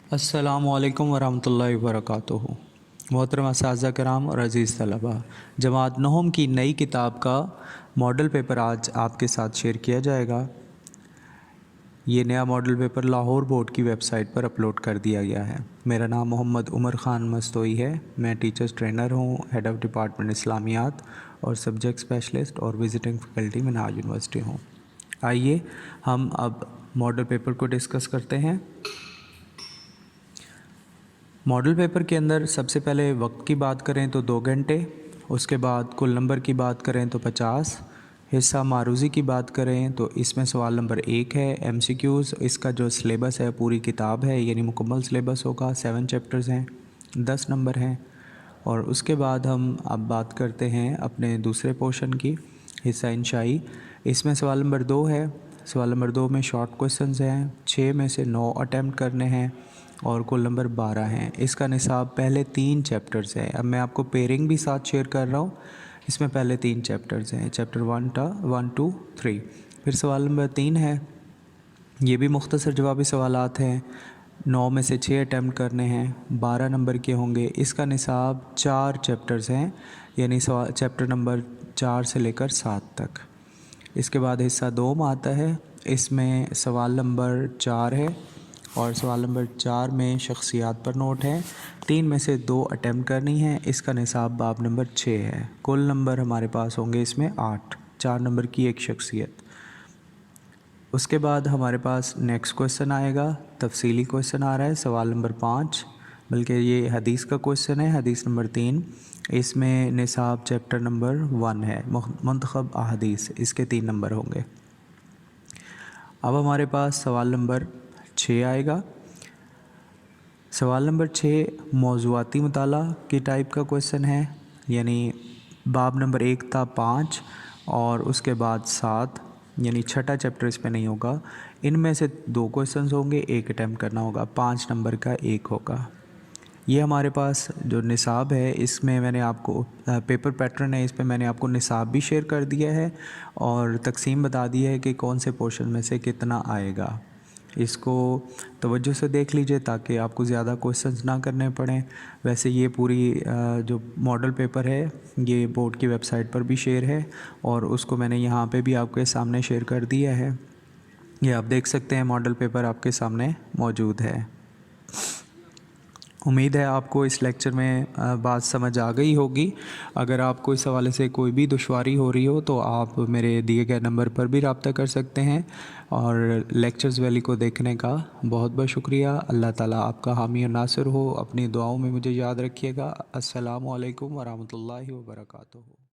अस्सलामु अलैकुम वरहमतुल्लाहि वबरकातुहू। मोहतरम असातिज़ा किराम और अज़ीज़ तलबा, जमात नहम की नई किताब का मॉडल पेपर आज आपके साथ शेयर किया जाएगा। ये नया मॉडल पेपर लाहौर बोर्ड की वेबसाइट पर अपलोड कर दिया गया है। मेरा नाम मोहम्मद उमर ख़ान मस्तोई है। मैं टीचर्स ट्रेनर हूँ, हेड ऑफ़ डिपार्टमेंट इस्लामियात और सब्जेक्ट स्पेशलिस्ट और विज़िटिंग फ़ैकल्टी मिनहाज यूनिवर्सिटी हूँ। आइए हम अब मॉडल पेपर को डिस्कस करते हैं। मॉडल पेपर के अंदर सबसे पहले वक्त की बात करें तो 2 घंटे, उसके बाद कुल नंबर की बात करें तो 50, हिस्सा मारूज़ी की बात करें तो इसमें सवाल नंबर 1 है। एमसीक्यूज़, इसका जो सिलेबस है पूरी किताब है, यानी मुकम्मल सिलेबस होगा। 7 चैप्टर्स हैं, 10 नंबर हैं। और उसके बाद हम अब बात करते हैं अपने दूसरे पोर्शन की, हिस्सा इंशाई। इसमें सवाल नंबर 2 है। सवाल नंबर 2 में शॉर्ट क्वेश्चंस हैं, 6 में से 9 अटैम्प्ट करने हैं और कुल नंबर 12 हैं। इसका निसाब पहले 3 चैप्टर्स हैं। अब मैं आपको पेयरिंग भी साथ शेयर कर रहा हूँ। इसमें पहले 3 चैप्टर्स हैं, चैप्टर 1, 2, 3। फिर सवाल नंबर 3 है, ये भी मुख्तसर जवाबी सवालात हैं। 9 में से 6 अटैम्प्ट करने हैं, 12 नंबर के होंगे। इसका निसाब 4 चैप्टर्स हैं, यानी सवाल चैप्टर नंबर 4 से लेकर 7 तक। इसके बाद हिस्सा 2 में आता है। इसमें सवाल नंबर 4 है और सवाल नंबर 4 में शख्सियात पर नोट है। 3 में से 2 अटैम्प्ट करनी है। इसका निसाब बाब नंबर 6 है। कुल नंबर हमारे पास होंगे इसमें 8, 4 नंबर की एक शख्सियत। उसके बाद हमारे पास नेक्स्ट क्वेश्चन आएगा, तफसीली क्वेश्चन आ रहा है, सवाल नंबर 5, बल्कि ये हदीस का क्वेश्चन है, हदीस नंबर 3। इसमें निसाब चैप्टर नंबर 1 है, मुंतखब अहादीस, इसके 3 नंबर होंगे। अब हमारे पास सवाल नंबर 6 आएगा। सवाल नंबर 6 मौज़ूआती मुताला की टाइप का क्वेश्चन है, यानी बाब नंबर 1 था 5 और उसके बाद 7, यानी छठा चैप्टर इस पे नहीं होगा। इनमें से 2 क्वेश्चंस होंगे, 1 अटैम्प्ट करना होगा, 5 नंबर का 1 होगा। ये हमारे पास जो निसाब है, इसमें मैंने आपको पेपर पैटर्न है, इस पे मैंने आपको निसाब भी शेयर कर दिया है और तकसीम बता दी है कि कौन से पोर्शन में से कितना आएगा। इसको तवज्जो से देख लीजिए ताकि आपको ज़्यादा क्वेश्चंस ना करने पड़ें। वैसे ये पूरी जो मॉडल पेपर है ये बोर्ड की वेबसाइट पर भी शेयर है और उसको मैंने यहाँ पे भी आपके सामने शेयर कर दिया है। ये आप देख सकते हैं, मॉडल पेपर आपके सामने मौजूद है। उम्मीद है आपको इस लेक्चर में बात समझ आ गई होगी। अगर आपको इस हवाले से कोई भी दुश्वारी हो रही हो तो आप मेरे दिए गए नंबर पर भी रब्ता कर सकते हैं। और लेक्चर्स वैली को देखने का बहुत बहुत शुक्रिया। अल्लाह ताला आपका हामी और नासिर हो। अपनी दुआओं में मुझे याद रखिएगा। अस्सलामु अलैकुम वरहमतुल्लाहि वबरकातुहू।